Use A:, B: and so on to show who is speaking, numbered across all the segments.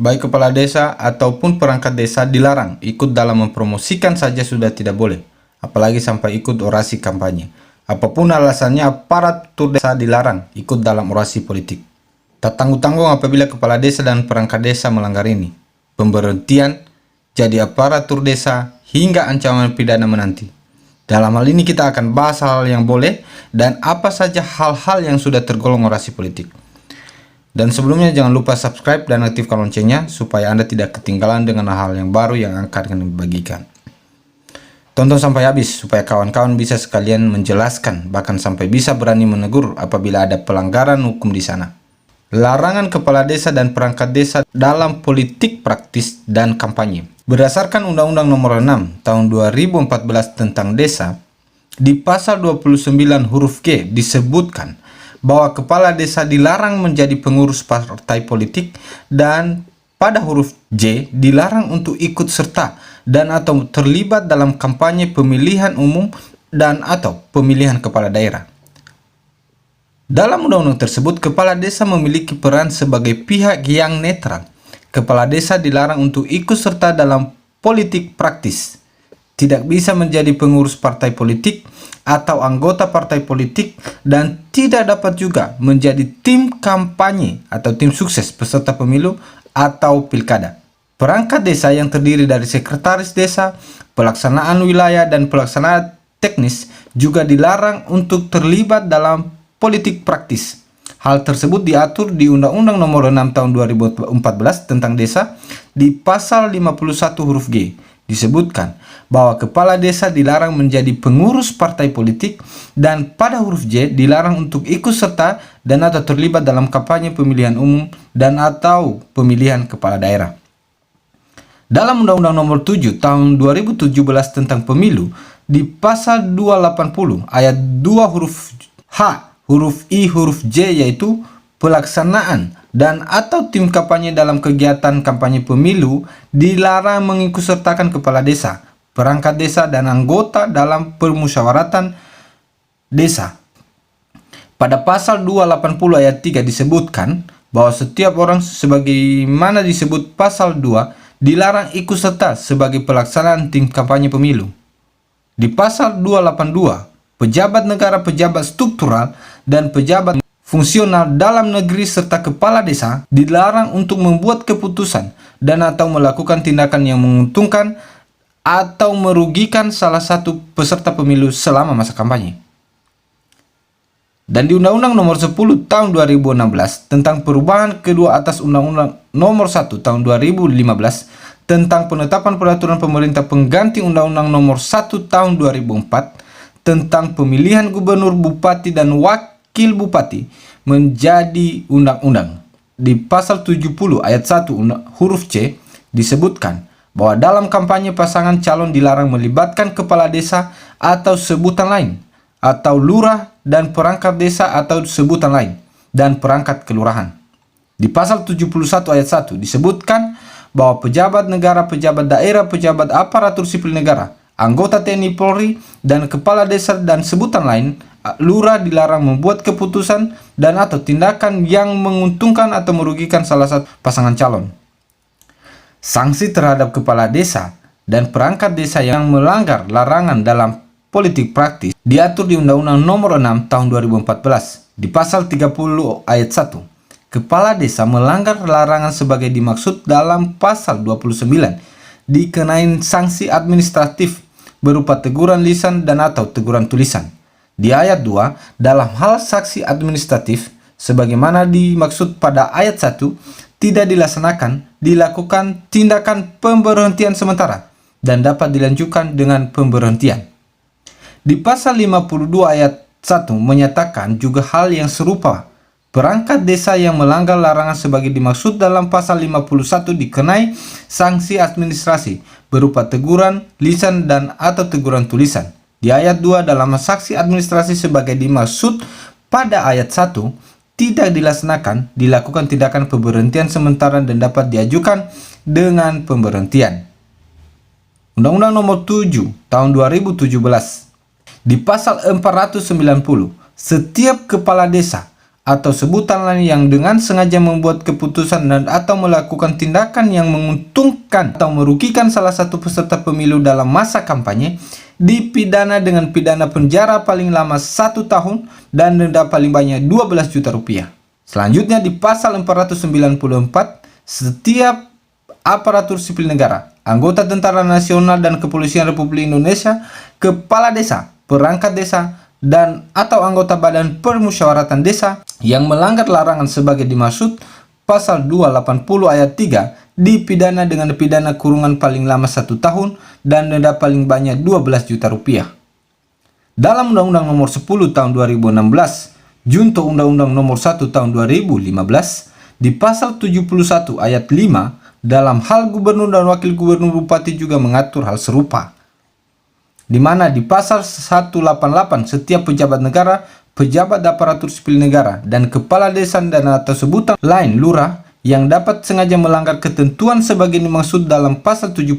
A: baik kepala desa ataupun perangkat desa dilarang ikut dalam mempromosikan saja sudah tidak boleh, apalagi sampai ikut orasi kampanye. Apapun alasannya, aparatur desa dilarang ikut dalam orasi politik. Tak tanggung-tanggung apabila kepala desa dan perangkat desa melanggar ini. Pemberhentian jadi aparatur desa hingga ancaman pidana menanti. Dalam hal ini kita akan bahas hal yang boleh dan apa saja hal-hal yang sudah tergolong orasi politik. Dan sebelumnya jangan lupa subscribe dan aktifkan loncengnya supaya Anda tidak ketinggalan dengan hal yang baru yang akan kami bagikan. Tonton sampai habis supaya kawan-kawan bisa sekalian menjelaskan, bahkan sampai bisa berani menegur apabila ada pelanggaran hukum di sana. Larangan kepala desa dan perangkat desa dalam politik praktis dan kampanye. Berdasarkan Undang-Undang Nomor 6 Tahun 2014 tentang Desa, di pasal 29 huruf G disebutkan bahwa kepala desa dilarang menjadi pengurus partai politik dan pada huruf J dilarang untuk ikut serta dan atau terlibat dalam kampanye pemilihan umum dan atau pemilihan kepala daerah. Dalam undang-undang tersebut, kepala desa memiliki peran sebagai pihak yang netral. Kepala desa dilarang untuk ikut serta dalam politik praktis. Tidak bisa menjadi pengurus partai politik atau anggota partai politik dan tidak dapat juga menjadi tim kampanye atau tim sukses peserta pemilu atau pilkada. Perangkat desa yang terdiri dari sekretaris desa, pelaksanaan wilayah dan pelaksanaan teknis juga dilarang untuk terlibat dalam politik praktis. Hal tersebut diatur di Undang-Undang Nomor 6 Tahun 2014 tentang Desa di pasal 51 huruf G. Disebutkan bahwa kepala desa dilarang menjadi pengurus partai politik dan pada huruf J dilarang untuk ikut serta dan atau terlibat dalam kampanye pemilihan umum dan atau pemilihan kepala daerah. Dalam Undang-Undang Nomor 7 Tahun 2017 tentang Pemilu di pasal 280 ayat 2 huruf H, huruf I, huruf J yaitu pelaksanaan dan atau tim kampanye dalam kegiatan kampanye pemilu dilarang mengikutsertakan kepala desa, perangkat desa dan anggota dalam permusyawaratan desa. Pada pasal 280 ayat 3 disebutkan bahwa setiap orang sebagaimana disebut pasal 2 dilarang ikut serta sebagai pelaksanaan tim kampanye pemilu. Di pasal 282, pejabat negara, pejabat struktural dan pejabat fungsional dalam negeri serta kepala desa dilarang untuk membuat keputusan dan atau melakukan tindakan yang menguntungkan atau merugikan salah satu peserta pemilu selama masa kampanye. Dan di Undang-Undang Nomor 10 Tahun 2016 tentang perubahan kedua atas Undang-Undang Nomor 1 Tahun 2015 tentang penetapan peraturan pemerintah pengganti Undang-Undang Nomor 1 Tahun 2004 tentang pemilihan gubernur, bupati dan wakil bupati menjadi undang-undang. Di pasal 70 ayat 1 huruf C disebutkan bahwa dalam kampanye pasangan calon dilarang melibatkan kepala desa atau sebutan lain, atau lurah dan perangkat desa atau sebutan lain, dan perangkat kelurahan. Di pasal 71 ayat 1 disebutkan bahwa pejabat negara, pejabat daerah, pejabat aparatur sipil negara, anggota TNI Polri, dan kepala desa dan sebutan lain, lurah dilarang membuat keputusan dan atau tindakan yang menguntungkan atau merugikan salah satu pasangan calon. Sanksi terhadap kepala desa dan perangkat desa yang melanggar larangan dalam politik praktis diatur di Undang-Undang Nomor 6 Tahun 2014 di pasal 30 ayat 1. Kepala desa melanggar larangan sebagai dimaksud dalam pasal 29 dikenain sanksi administratif berupa teguran lisan dan atau teguran tulisan. Di ayat 2, dalam hal sanksi administratif sebagaimana dimaksud pada ayat 1 tidak dilakukan tindakan pemberhentian sementara dan dapat dilanjutkan dengan pemberhentian. Di pasal 52 ayat 1 menyatakan juga hal yang serupa. Perangkat desa yang melanggar larangan sebagai dimaksud dalam pasal 51 dikenai sanksi administrasi berupa teguran lisan dan atau teguran tulisan. Di ayat 2 dalam sanksi administrasi sebagai dimaksud pada ayat 1 tidak dilakukan tindakan pemberhentian sementara dan dapat diajukan dengan pemberhentian. Undang-Undang Nomor 7 Tahun 2017 di pasal 490, setiap kepala desa atau sebutan lain yang dengan sengaja membuat keputusan dan atau melakukan tindakan yang menguntungkan atau merugikan salah satu peserta pemilu dalam masa kampanye, dipidana dengan pidana penjara paling lama 1 tahun dan denda paling banyak 12 juta rupiah. Selanjutnya di pasal 494, setiap aparatur sipil negara, anggota Tentara Nasional dan Kepolisian Republik Indonesia, kepala desa, perangkat desa, dan atau anggota Badan Permusyawaratan Desa yang melanggar larangan sebagai dimaksud pasal 280 ayat 3 dipidana dengan pidana kurungan paling lama 1 tahun dan denda paling banyak 12 juta rupiah. Dalam Undang-Undang Nomor 10 Tahun 2016, Junto Undang-Undang Nomor 1 Tahun 2015, di pasal 71 ayat 5 dalam hal gubernur dan wakil gubernur bupati juga mengatur hal serupa, di mana di pasal 188 setiap pejabat negara, pejabat aparatur sipil negara, dan kepala desa dan atau sebutan lain lurah yang dapat sengaja melanggar ketentuan sebagai dimaksud dalam pasal 71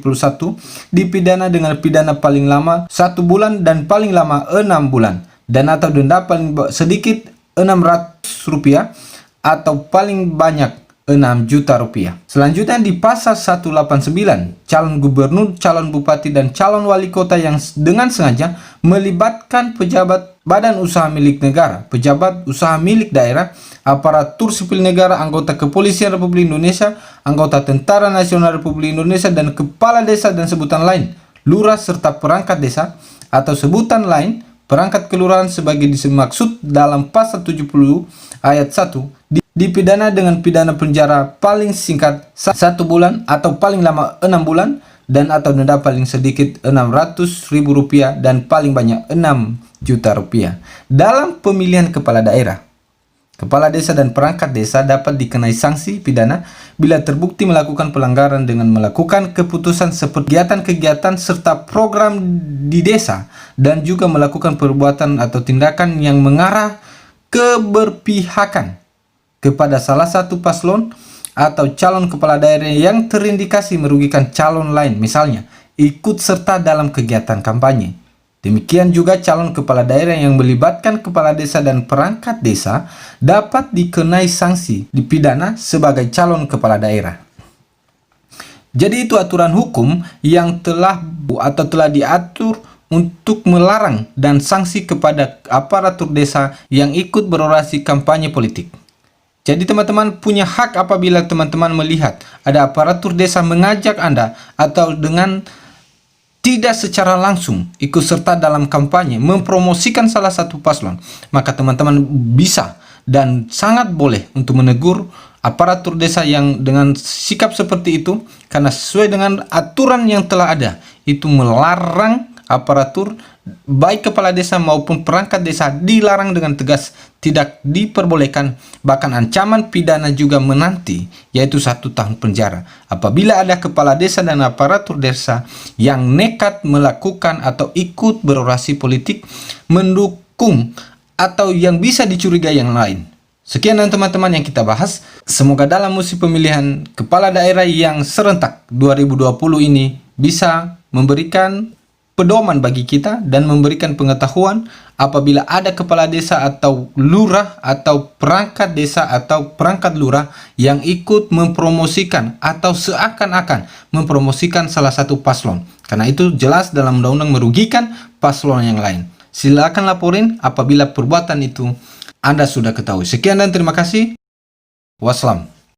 A: dipidana dengan pidana paling lama 1 bulan dan paling lama 6 bulan dan atau denda paling sedikit 600 rupiah atau paling banyak 6 juta rupiah. Selanjutnya di pasal 189, calon gubernur, calon bupati, dan calon wali kota yang dengan sengaja melibatkan pejabat badan usaha milik negara, pejabat usaha milik daerah, aparatur sipil negara, anggota Kepolisian Republik Indonesia, anggota Tentara Nasional Republik Indonesia, dan kepala desa dan sebutan lain, lurah serta perangkat desa atau sebutan lain, perangkat kelurahan sebagai dimaksud dalam pasal 70 ayat 1 dipidana dengan pidana penjara paling singkat 1 bulan atau paling lama 6 bulan dan atau denda paling sedikit 600.000 rupiah dan paling banyak 6 juta rupiah. Dalam pemilihan kepala daerah, kepala desa dan perangkat desa dapat dikenai sanksi pidana bila terbukti melakukan pelanggaran dengan melakukan keputusan seperti kegiatan-kegiatan serta program di desa dan juga melakukan perbuatan atau tindakan yang mengarah keberpihakan kepada salah satu paslon atau calon kepala daerah yang terindikasi merugikan calon lain, misalnya ikut serta dalam kegiatan kampanye. Demikian juga calon kepala daerah yang melibatkan kepala desa dan perangkat desa dapat dikenai sanksi dipidana sebagai calon kepala daerah. Jadi itu aturan hukum yang telah diatur untuk melarang dan sanksi kepada aparatur desa yang ikut berorasi kampanye politik. Jadi teman-teman punya hak apabila teman-teman melihat ada aparatur desa mengajak Anda atau dengan tidak secara langsung ikut serta dalam kampanye mempromosikan salah satu paslon, maka teman-teman bisa dan sangat boleh untuk menegur aparatur desa yang dengan sikap seperti itu, karena sesuai dengan aturan yang telah ada itu melarang aparatur baik kepala desa maupun perangkat desa dilarang dengan tegas, tidak diperbolehkan, bahkan ancaman pidana juga menanti, yaitu 1 tahun penjara apabila ada kepala desa dan aparatur desa yang nekat melakukan atau ikut berorasi politik, mendukung atau yang bisa dicurigai yang lain. Sekian teman-teman yang kita bahas. Semoga dalam musim pemilihan kepala daerah yang serentak 2020 ini bisa memberikan pedoman bagi kita dan memberikan pengetahuan apabila ada kepala desa atau lurah atau perangkat desa atau perangkat lurah yang ikut mempromosikan atau seakan-akan mempromosikan salah satu paslon, karena itu jelas dalam undang-undang merugikan paslon yang lain. Silakan laporin apabila perbuatan itu Anda sudah ketahui. Sekian dan terima kasih. Wassalam.